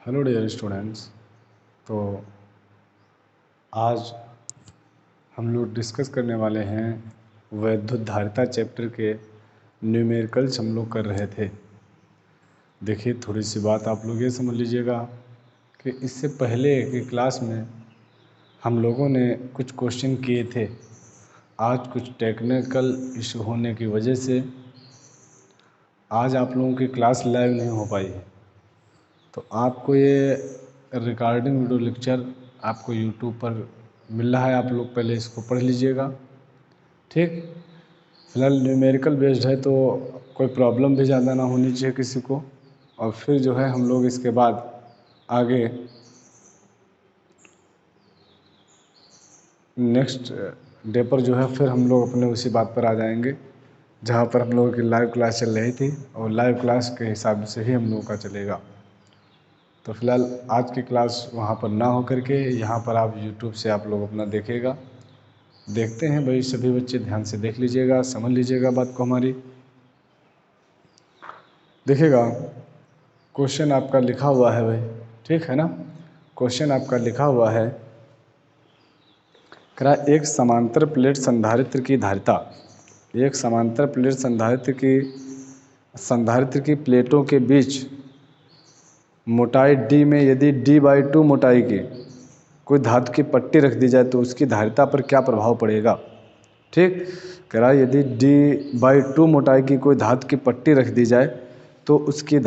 Hello dear students. तो आज हम लोग डिस्कस करने वाले हैं वैद्युत धारिता चैप्टर के न्यूमेरिकल्स हम लोग कर रहे थे। देखिए, थोड़ी सी बात आप लोग ये समझ लीजिएगा कि इससे पहले की क्लास में हम लोगों ने कुछ क्वेश्चन किए थे। आज कुछ टेक्निकल इशू होने की वजह से आज आप लोगों की क्लास लाइव नहीं हो पाई है। तो आपको ये रिकॉर्डिंग वीडियो लेक्चर आपको यूट्यूब पर मिल रहा है, आप लोग पहले इसको पढ़ लीजिएगा। ठीक, फिलहाल न्यूमेरिकल बेस्ड है तो कोई प्रॉब्लम भी ज़्यादा ना होनी चाहिए किसी को। और फिर जो है हम लोग इसके बाद आगे नेक्स्ट डे पर जो है फिर हम लोग अपने उसी बात पर आ जाएंगे जहाँ पर हम लोगों की लाइव क्लास चल रही थी, और लाइव क्लास के हिसाब से ही हम लोगों का चलेगा। तो फिलहाल आज की क्लास वहाँ पर ना हो करके यहाँ पर आप यूट्यूब से आप लोग अपना देखिएगा। देखते हैं भाई, सभी बच्चे ध्यान से देख लीजिएगा, समझ लीजिएगा बात को हमारी। देखिएगा, क्वेश्चन आपका लिखा हुआ है भाई, ठीक है ना। क्वेश्चन आपका लिखा हुआ है, कह रहा एक समांतर प्लेट संधारित्र की धारिता, एक समांतर प्लेट संधारित्र की प्लेटों के बीच मोटाई d में यदि d/2 मोटाई की कोई धातु की पट्टी रख दी जाए तो उसकी धारिता पर क्या प्रभाव पड़ेगा। ठीक, कह रहा यदि d/2 मोटाई की कोई धातु की पट्टी रख दी जाए तो उसकी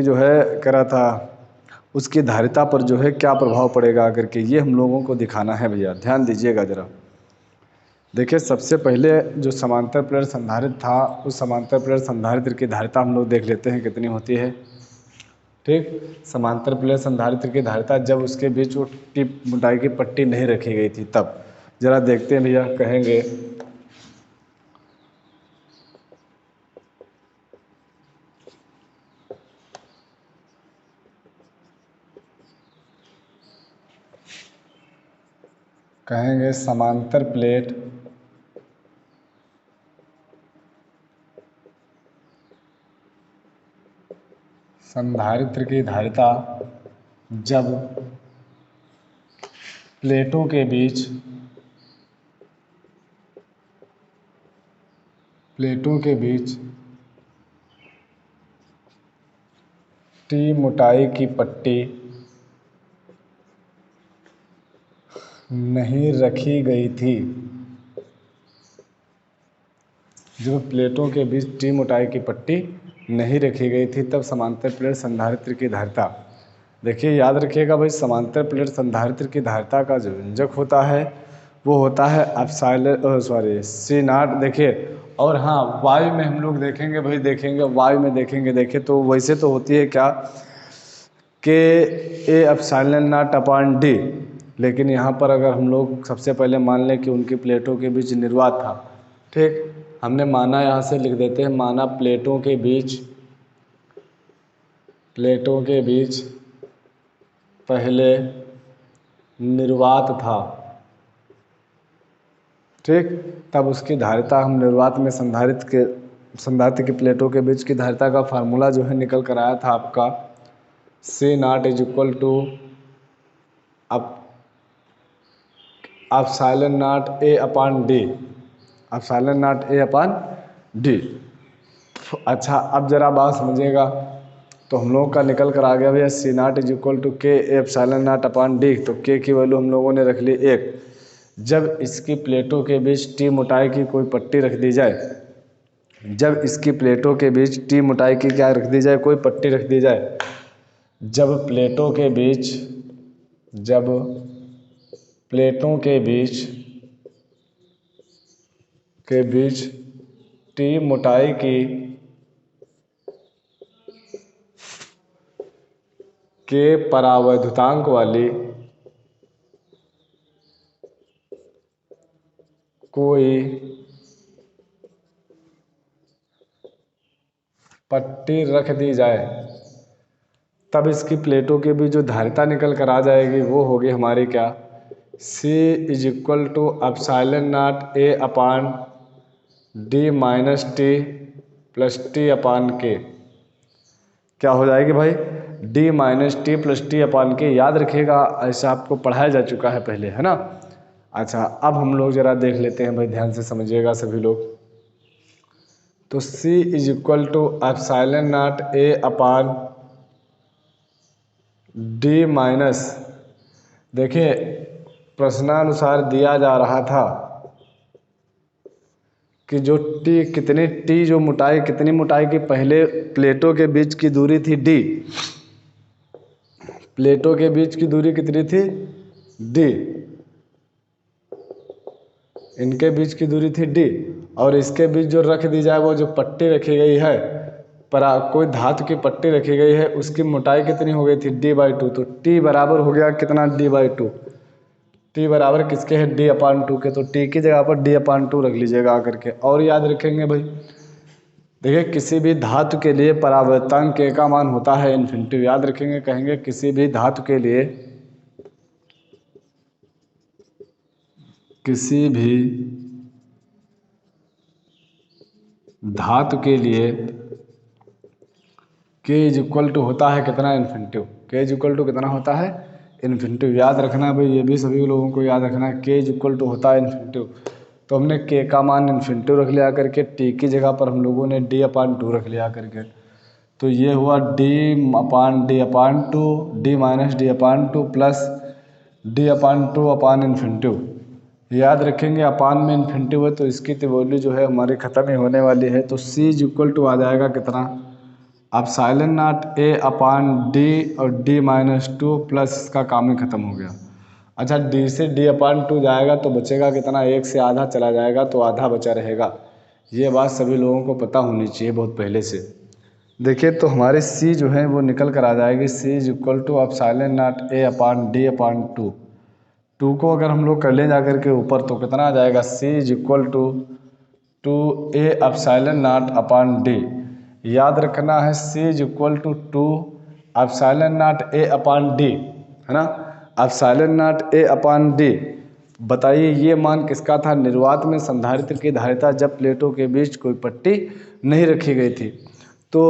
जो है कह रहा था उसकी धारिता पर जो है क्या प्रभाव पड़ेगा करके ये हम लोगों को दिखाना है। भैया ध्यान दीजिएगा ज़रा। देखिए, सबसे पहले जो समांतर प्लेट संधारित्र था उस समांतर प्लेट संधारित्र की धारिता हम लोग देख लेते हैं कितनी होती है। ठीक, समांतर प्लेट संधारित्र की धारिता जब उसके बीच वो टिप मोटाई की पट्टी नहीं रखी गई थी तब, जरा देखते हैं भैया। कहेंगे समांतर प्लेट संधारित्र की धारिता जब प्लेटों के बीच टी मोटाई की पट्टी नहीं रखी गई थी, जब प्लेटों के बीच टी मोटाई की पट्टी नहीं रखी गई थी तब समांतर प्लेट संधारित्र की धारिता। देखिए, याद रखिएगा भाई, समांतर प्लेट संधारित्र की धारिता का जो व्यंजक होता है वो होता है सी नॉट। देखिए, और हाँ, वायु में हम लोग देखेंगे भाई, वायु में देखेंगे। देखें तो वैसे तो होती है क्या कि A epsilon not upon D, लेकिन यहाँ पर अगर हम लोग सबसे पहले मान लें कि उनकी प्लेटों के बीच निर्वात था। ठीक, हमने माना, यहाँ से लिख देते हैं, माना प्लेटों के बीच पहले निर्वात था। ठीक, तब उसकी धारिता हम निर्वात में संधारित्र की प्लेटों के बीच की धारिता का फार्मूला जो है निकल कर आया था आपका C not is equal to epsilon not A upon D, epsilon not A upon D. अच्छा, अब जरा बात समझिएगा। तो हम लोगों का निकल कर आ गया भैया C not is equal to K epsilon not upon D. तो K की वैल्यू हम लोगों ने रख ली 1। जब इसकी प्लेटों के बीच टी मोटाई की कोई पट्टी रख दी जाए, जब इसकी प्लेटों के बीच टी मोटाई की क्या रख दी जाए, कोई पट्टी रख दी जाए, जब प्लेटों के बीच टी मोटाई के परावैद्युतांक वाली कोई पट्टी रख दी जाए, तब इसकी प्लेटों के बीच जो धारिता निकल कर आ जाएगी वो होगी हमारी क्या, C is equal to epsilon not A upon D minus T plus T upon K. क्या हो जाएगी भाई, D minus T plus T upon K, याद रखिएगा ऐसा आपको पढ़ाया जा चुका है पहले, है ना। अच्छा अब हम लोग ज़रा देख लेते हैं भाई, ध्यान से समझिएगा सभी लोग। तो C is equal to epsilon not A upon D minus, देखिए प्रश्नानुसार दिया जा रहा था कि जो टी कितनी टी जो मोटाई कितनी मोटाई की पहले प्लेटों के बीच की दूरी थी डी, प्लेटों के बीच की दूरी कितनी थी डी, इनके बीच की दूरी थी डी, और इसके बीच जो रख दी जाए वो जो पट्टी रखी गई है, पर कोई धातु की पट्टी रखी गई है, उसकी मोटाई कितनी हो गई थी d/2। तो t बराबर हो गया कितना d/2, t बराबर किसके है d/2 के, तो t की जगह पर d/2 रख लीजिएगा आकर के। और याद रखेंगे भाई, देखिए किसी भी धातु के लिए परावर्तनांक k का मान होता है इन्फिनिटी, याद रखेंगे, कहेंगे किसी भी धातु के लिए, किसी भी धातु के लिए k इज इक्वल टू होता है कितना infinitive, k is equal to कितना होता है इन्फिनिटिव, याद रखना है भाई, ये भी सभी लोगों को याद रखना है, k इज इक्वल टू होता है इन्फिनिटिव। तो हमने k का मान इन्फिनिटिव रख लिया करके, t की जगह पर हम लोगों ने d/2 रख लिया करके, तो ये हुआ d/2 d minus d/2 plus d/2 अपान इन्फिनिटिव। याद रखेंगे अपान में इन्फिनिटिव है तो इसकी तो वैल्यू जो है हमारी ख़त्म ही होने वाली है, तो c इज इक्वल टू आ जाएगा कितना, अब silent not A upon D और d-2 प्लस इसका काम ही खत्म हो गया। अच्छा d से d/2 जाएगा तो बचेगा कितना, एक से आधा चला जाएगा तो आधा बचा रहेगा, ये बात सभी लोगों को पता होनी चाहिए बहुत पहले से। देखिए तो हमारे c जो है वो निकल कर आ जाएगी, c इज इक्वल टू अब silent not A upon d/2, 2 को अगर हम लोग कर ले जा कर के ऊपर तो कितना आ जाएगा, c is equal to 2a epsilon not upon d, याद रखना है c is equal to 2 epsilon not a upon d, है ना, epsilon not a upon d। बताइए ये मान किसका था, निर्वात में संधारित्र की धारिता जब प्लेटों के बीच कोई पट्टी नहीं रखी गई थी। तो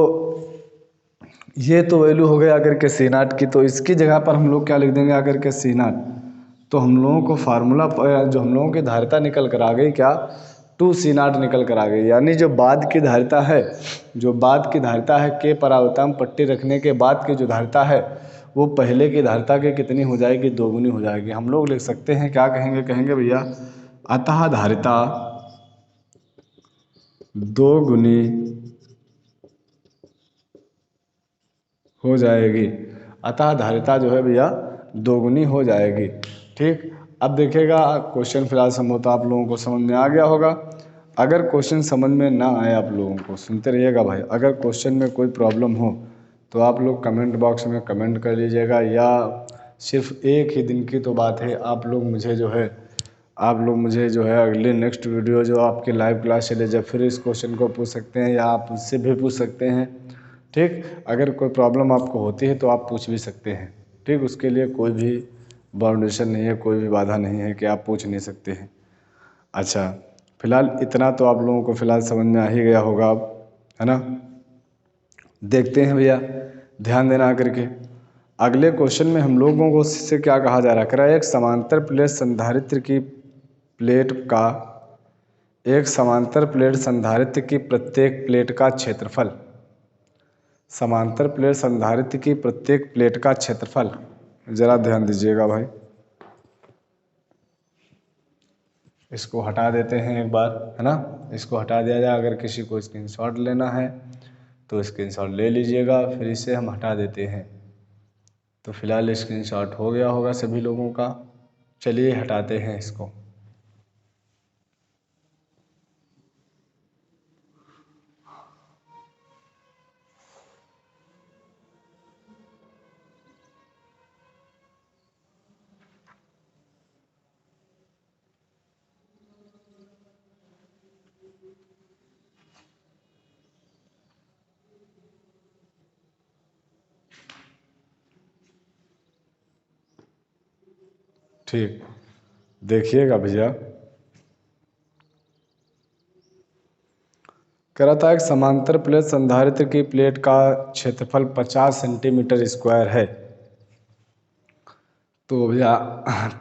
ये तो वैल्यू हो गया आकर के C0 की, तो इसकी जगह पर हम लोग क्या लिख देंगे आकर के C0। तो हम लोगों को फार्मूला जो हम लोगों की धारिता निकल कर आ गई क्या, 2C0 निकल कर आ गई, यानी जो बाद की धारिता है, जो बाद की धारिता है के परावर्तन पट्टी रखने के बाद की जो धारिता है वो पहले की धारिता के कितनी हो जाएगी, दोगुनी हो जाएगी। हम लोग लिख सकते हैं क्या कहेंगे, कहेंगे भैया अतः धारिता दोगुनी हो जाएगी, अतः धारिता जो है भैया दोगुनी हो जाएगी। ठीक, अब देखिएगा क्वेश्चन फिलहाल संभवतः आप लोगों को समझ में आ गया होगा। अगर क्वेश्चन समझ में ना आए आप लोगों को, सुनते रहिएगा भाई, अगर क्वेश्चन में कोई प्रॉब्लम हो तो आप लोग कमेंट बॉक्स में कमेंट कर लीजिएगा, या सिर्फ एक ही दिन की तो बात है, आप लोग मुझे जो है अगले नेक्स्ट वीडियो जो आपकी लाइव क्लास चले जब फिर इस क्वेश्चन को पूछ सकते हैं, या आप मुझसे भी पूछ सकते हैं। ठीक, अगर कोई प्रॉब्लम आपको होती है तो आप पूछ भी सकते हैं। ठीक, उसके लिए कोई भी बाउंडेशन नहीं है, कोई भी बाधा नहीं है कि आप पूछ नहीं सकते हैं। अच्छा फिलहाल इतना तो आप लोगों को फिलहाल समझ में आ ही गया होगा अब, है ना। देखते हैं भैया, ध्यान देना करके अगले क्वेश्चन में हम लोगों को इससे क्या कहा जा रहा है, एक समांतर प्लेट संधारित्र की प्लेट का, एक समांतर प्लेट संधारित्र की प्रत्येक प्लेट का क्षेत्रफल, समांतर प्लेट संधारित्र की प्रत्येक प्लेट का क्षेत्रफल, ज़रा ध्यान दीजिएगा भाई, इसको हटा देते हैं एक बार, है ना, इसको हटा दिया जाए। अगर किसी को स्क्रीनशॉट लेना है तो स्क्रीनशॉट ले लीजिएगा, फिर इसे हम हटा देते हैं। तो फिलहाल स्क्रीनशॉट हो गया होगा सभी लोगों का, चलिए हटाते हैं इसको। ठीक, देखिएगा भैया, कह रहा था एक समांतर प्लेट संधारित्र की प्लेट का क्षेत्रफल 50 सेंटीमीटर स्क्वायर है। तो भैया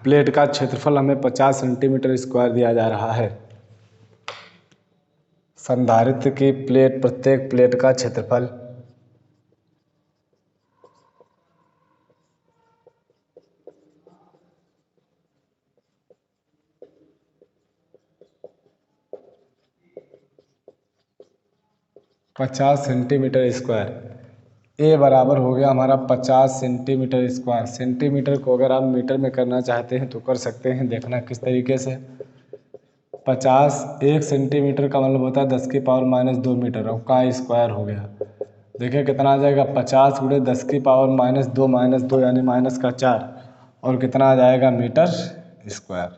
प्लेट का क्षेत्रफल हमें 50 सेंटीमीटर स्क्वायर दिया जा रहा है। संधारित्र की प्लेट, प्रत्येक प्लेट का क्षेत्रफल 50 सेंटीमीटर स्क्वायर। ए बराबर हो गया हमारा 50 सेंटीमीटर स्क्वायर। सेंटीमीटर को अगर आप मीटर में करना चाहते हैं तो कर सकते हैं। देखना किस तरीके से। 50 1 सेंटीमीटर का मतलब होता है 10 की पावर माइनस 2 मीटर। और का स्क्वायर हो गया। देखिए कितना आ जाएगा 50 गुणे 10 की पावर माइनस 2 यानी माइनस का 4। और कितना आ जाएगा मीटर स्क्वायर।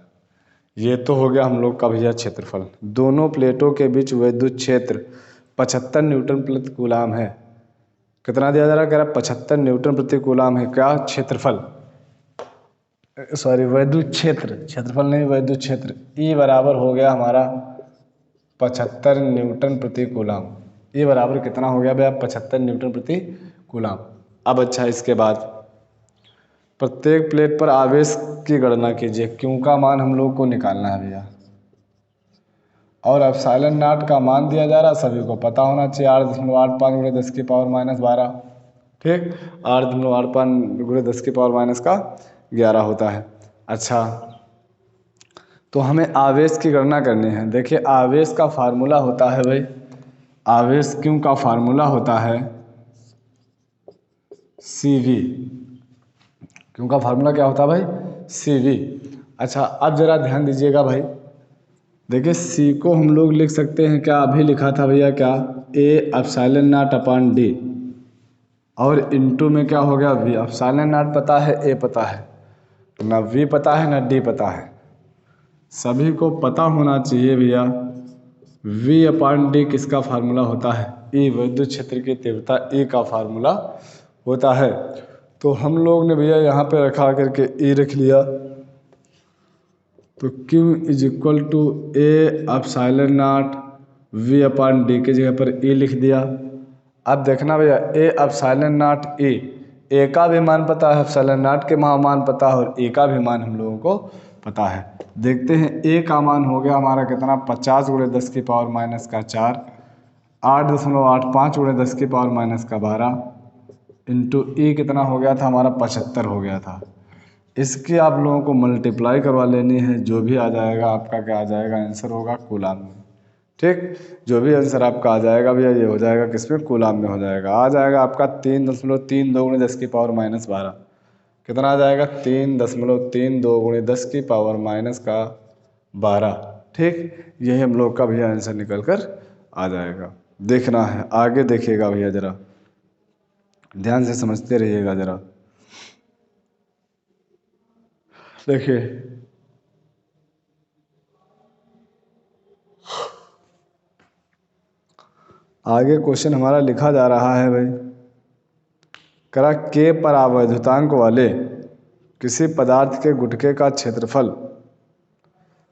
ये तो हो गया हम लोग का भैया क्षेत्रफल। दोनों प्लेटों के बीच विद्युत क्षेत्र 75 न्यूटन प्रति कूलाम है। कितना दिया जा रहा है? कह रहा 75 न्यूटन प्रति कूलाम है क्या क्षेत्रफल, सॉरी विद्युत क्षेत्र, क्षेत्रफल नहीं विद्युत क्षेत्र। ई बराबर हो गया हमारा 75 न्यूटन प्रति कूलाम। ई बराबर कितना हो गया भैया? 75 न्यूटन प्रति कूलाम। अब अच्छा इसके बाद प्रत्येक प्लेट पर आवेश की गणना कीजिए। क्यू का मान हम लोग को निकालना है भैया। और एप्सिलॉन नॉट का मान दिया जा रहा है, सभी को पता होना चाहिए 8.85 गुणे 10 की पावर माइनस 12। ठीक, 8.85 गुणे 10 की पावर माइनस का 11 होता है। अच्छा, तो हमें आवेश की गणना करनी है। देखिए आवेश का फार्मूला होता है भाई, आवेश क्यू का फार्मूला होता है CV। क्यू का फार्मूला क्या होता है भाई? CV। अच्छा अब जरा ध्यान दीजिएगा भाई। देखिए C को हम लोग लिख सकते हैं क्या? अभी लिखा था भैया क्या? A epsilon not upon D। और इनटू में क्या हो गया? V। एप्सिलॉन नॉट पता है, A पता है, ना V पता है ना D पता है। सभी को पता होना चाहिए भैया V अपॉन D किसका फार्मूला होता है? E विद्युत क्षेत्र की तीव्रता E का फार्मूला होता है। तो हम लोग ने भैया यहाँ पे रखा करके E रख लिया। तो Q is equal to A epsilon not V upon D की जगह पर E लिख दिया। अब देखना भैया A epsilon not E, A का भी मान पता है, एप्सिलॉन नॉट के मान पता है और E का भी मान हम लोगों को पता है। देखते हैं A का मान हो गया हमारा कितना? 50 गुणे 10 की पावर माइनस का 4, 8.85 गुणे 10 की पावर माइनस का 12 इंटू E कितना हो गया था हमारा? 75 हो गया था। इसकी आप लोगों को मल्टीप्लाई करवा लेनी है। जो भी आ जाएगा आपका क्या आ जाएगा? आंसर होगा कूलाम में। ठीक, जो भी आंसर आपका आ जाएगा भैया ये हो जाएगा किसमें? कूलाम में हो जाएगा। आ जाएगा आपका 3.32 गुणे 10 की पावर माइनस 12। कितना आ जाएगा? 3.32 गुणे 10 की पावर माइनस का 12। ठीक, यही हम लोग का भैया आंसर निकल कर आ जाएगा। देखना है आगे, देखिएगा भैया जरा ध्यान से समझते रहिएगा जरा। देखिए आगे क्वेश्चन हमारा लिखा जा रहा है भाई। करा के परावैद्युतांक वाले किसी पदार्थ के गुटके का क्षेत्रफल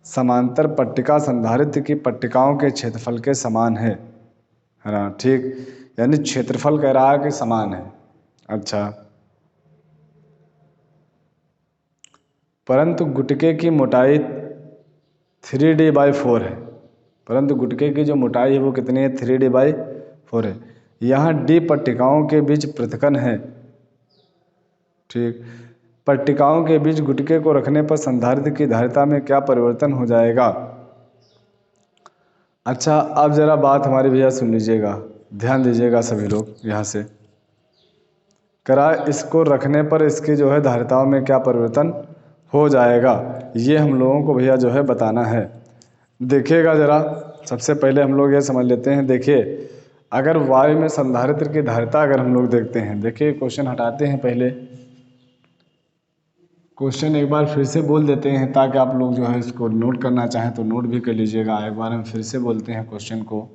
समांतर पट्टिका संधारित्र की पट्टिकाओं के क्षेत्रफल के समान है ना? ठीक, यानी क्षेत्रफल कह रहा है कि समान है। अच्छा, परंतु गुटके की मोटाई 3D/4 है। परंतु गुटके की जो मोटाई है वो कितनी है? 3D/4 है। यहाँ D पट्टिकाओं के बीच पृथक्कन है। ठीक, पट्टिकाओं के बीच गुटके को रखने पर संधारित्र की धारिता में क्या परिवर्तन हो जाएगा? अच्छा अब जरा बात हमारी भैया सुन लीजिएगा, ध्यान दीजिएगा सभी लोग। यहाँ से करा इसको रखने पर इसकी जो है धारिताओं में क्या परिवर्तन हो जाएगा, ये हम लोगों को भैया जो है बताना है। देखिएगा जरा, सबसे पहले हम लोग ये समझ लेते हैं। देखिए अगर वायु में संधारित्र की धारिता अगर हम लोग देखते हैं, देखिए क्वेश्चन हटाते हैं पहले, क्वेश्चन एक बार फिर से बोल देते हैं ताकि आप लोग जो है इसको नोट करना चाहें तो नोट भी कर लीजिएगा। एक बार हम फिर से बोलते हैं क्वेश्चन को।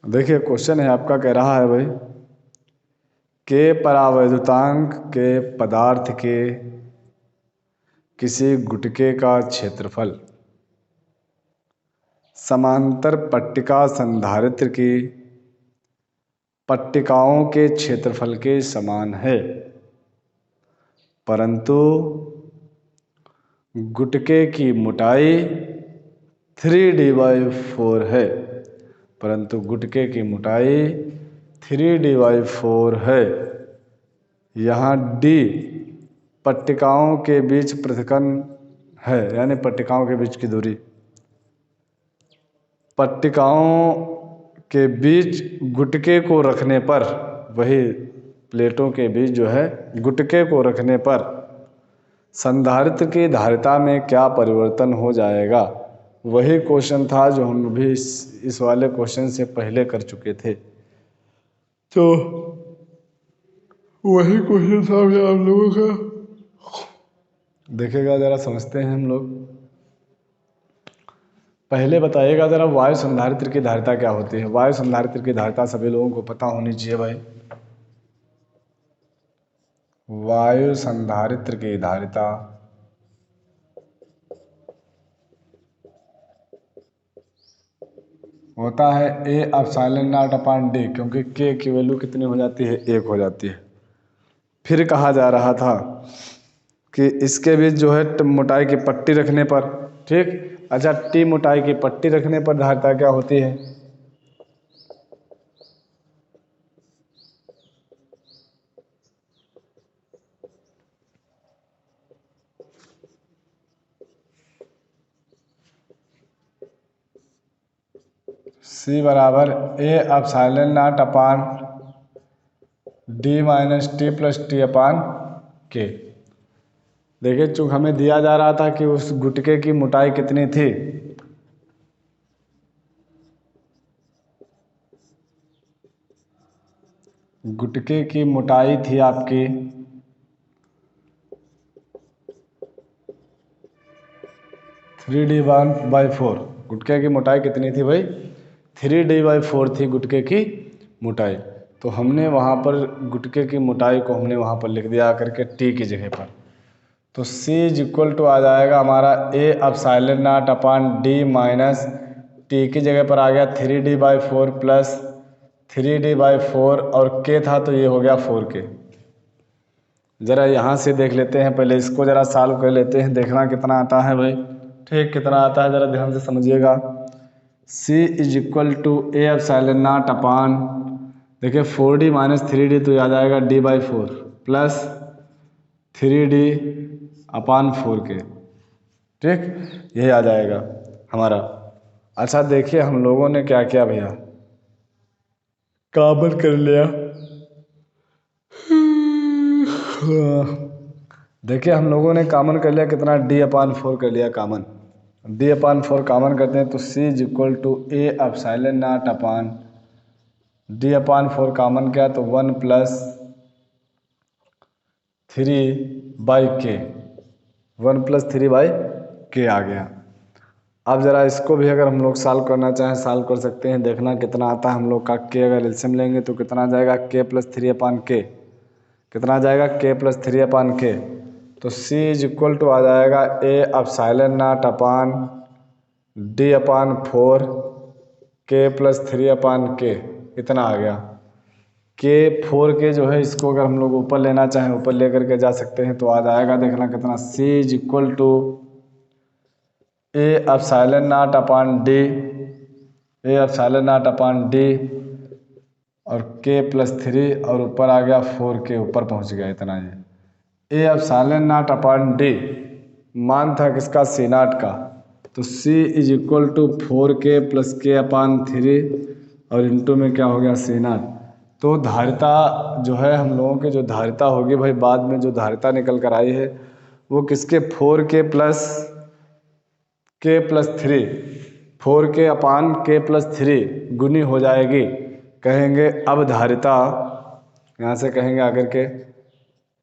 देखिए क्वेश्चन है आपका, कह रहा है भाई के परावैद्युतांक के पदार्थ के किसी गुटके का क्षेत्रफल समांतर पट्टिका संधारित्र की पट्टिकाओं के क्षेत्रफल के समान है, परंतु गुटके की मोटाई 3d/4 है। परंतु गुटके की मोटाई 3d/4 है। यहाँ d पट्टिकाओं के बीच पृथक्करण है, यानी पट्टिकाओं के बीच की दूरी। पट्टिकाओं के बीच गुटके को रखने पर, वही प्लेटों के बीच जो है गुटके को रखने पर संधारित्र की धारिता में क्या परिवर्तन हो जाएगा। वही क्वेश्चन था जो हम भी इस वाले क्वेश्चन से पहले कर चुके थे। तो वही क्वेश्चन था भी आप लोगों का। देखिएगा ज़रा, समझते हैं हम लोग। पहले बताइएगा ज़रा, वायु संधारित्र की धारिता क्या होती है। वायु संधारित्र की धारिता सभी लोगों को पता होनी चाहिए भाई। वायु संधारित्र की धारिता होता है A/0 क्योंकि K की वैल्यू कितनी हो जाती है, 1 हो जाती है। फिर कहा जा रहा था कि इसके बीच जो है मोटाई की पट्टी रखने पर, ठीक। अच्छा, T मोटाई की पट्टी रखने पर धारिता क्या होती है। C बराबर A/0/D-T+T/K। देखिए, चूंकि हमें दिया जा रहा था कि उस गुटके की मोटाई कितनी थी, गुटके की मोटाई थी आपकी 3d/4। गुटके की मोटाई कितनी थी भाई, 3d/4 थी गुटके की मोटाई। तो हमने वहाँ पर गुटके की मोटाई को हमने वहाँ पर लिख दिया करके T की जगह पर। तो C = आ जाएगा हमारा A/0/D - T की जगह पर आ गया 3d/4 प्लस 3d/4 और K था तो ये हो गया 4K। ज़रा यहाँ से देख लेते हैं, पहले इसको ज़रा सॉल्व कर लेते हैं, देखना कितना आता है भाई। ठीक, कितना आता है ज़रा ध्यान से समझिएगा। C = A/0 देखिए 4d - 3d तो आ जाएगा D/4 प्लस 3d/4K। ठीक, यही आ जाएगा हमारा। अच्छा देखिए, हम लोगों ने क्या किया भैया, कॉमन कर लिया। देखिए, हम लोगों ने कॉमन कर लिया कितना, D/4 कर लिया कॉमन। D/4 कॉमन करते हैं तो C = A/0/D/4 कॉमन किया तो 1 + 3/K, 1 + 3/K आ गया। अब ज़रा इसको भी अगर हम लोग सॉल्व करना चाहें सॉल्व कर सकते हैं, देखना कितना आता है हम लोग का। K अगर एलसीएम लेंगे तो कितना आ जाएगा, K + 3/K। कितना आ जाएगा, K + 3/K। तो C = आ जाएगा A/0/D/4 K + 3/K। इतना आ गया। K 4K जो है, इसको अगर हम लोग ऊपर लेना चाहें ऊपर ले करके जा सकते हैं तो आ जाएगा, देखना कितना, C = A/0/D और K + 3 और ऊपर आ गया 4K, ऊपर पहुंच गया इतना। ये A/0/D मान था किसका, C0 का। तो C = 4K + K/3 और इंटू में क्या हो गया, C0। तो धारिता जो है हम लोगों के, जो धारिता होगी भाई बाद में जो धारिता निकल कर आई है वो किसके, 4K + K+3 4K/K + 3 गुनी हो जाएगी। कहेंगे अब धारिता, यहाँ से कहेंगे आकर के,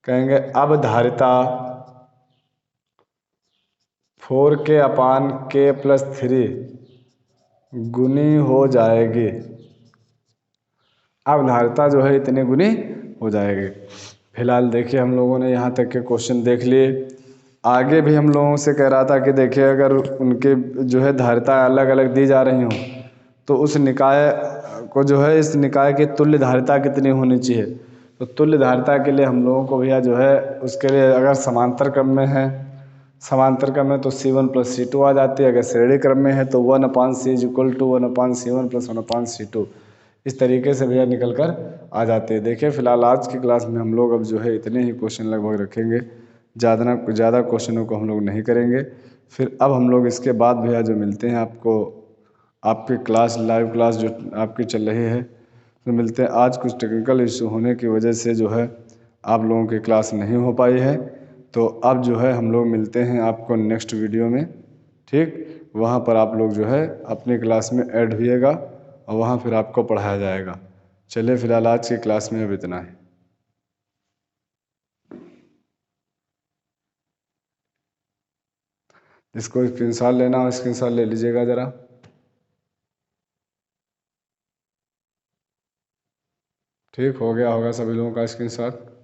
कहेंगे अब धारिता 4K/K + 3 गुनी हो जाएगी। अब धारिता जो है इतने गुनी हो जाएगी। फिलहाल देखिए, हम लोगों ने यहाँ तक के क्वेश्चन देख लिए। आगे भी हम लोगों से कह रहा था कि देखिए अगर उनके जो है धारिता अलग अलग दी जा रही हों तो उस निकाय को जो है इस निकाय की तुल्य धारिता कितनी होनी चाहिए। तो तुल्य धारिता के लिए हम लोगों को भैया जो है उसके लिए अगर समांतर क्रम में है, समांतर क्रम में तो C1+C2 आ जाती है। अगर श्रेणी क्रम में है तो 1/C is equal to 1/C1 + 1/C2 इस तरीके से भैया निकल कर आ जाते हैं। देखिए फिलहाल आज की क्लास में हम लोग अब जो है इतने ही क्वेश्चन लगभग रखेंगे, ज़्यादा क्वेश्चनों को हम लोग नहीं करेंगे। फिर अब हम लोग इसके बाद भैया जो मिलते हैं आपको, आपकी क्लास लाइव क्लास जो आपकी चल रही है तो मिलते हैं। आज कुछ टेक्निकल इशू होने की वजह से जो है आप लोगों की क्लास नहीं हो पाई है, तो अब जो है हम लोग मिलते हैं आपको नेक्स्ट वीडियो में, ठीक। वहाँ पर आप लोग जो है अपनी क्लास में ऐड होइएगा और वहाँ फिर आपको पढ़ाया जाएगा। चलिए फिलहाल आज की क्लास में अब इतना है। इसको स्क्रीनशॉट लेना हो स्क्रीनशॉट ले लीजिएगा ज़रा। ठीक हो गया होगा सभी लोगों का स्क्रीनशॉट।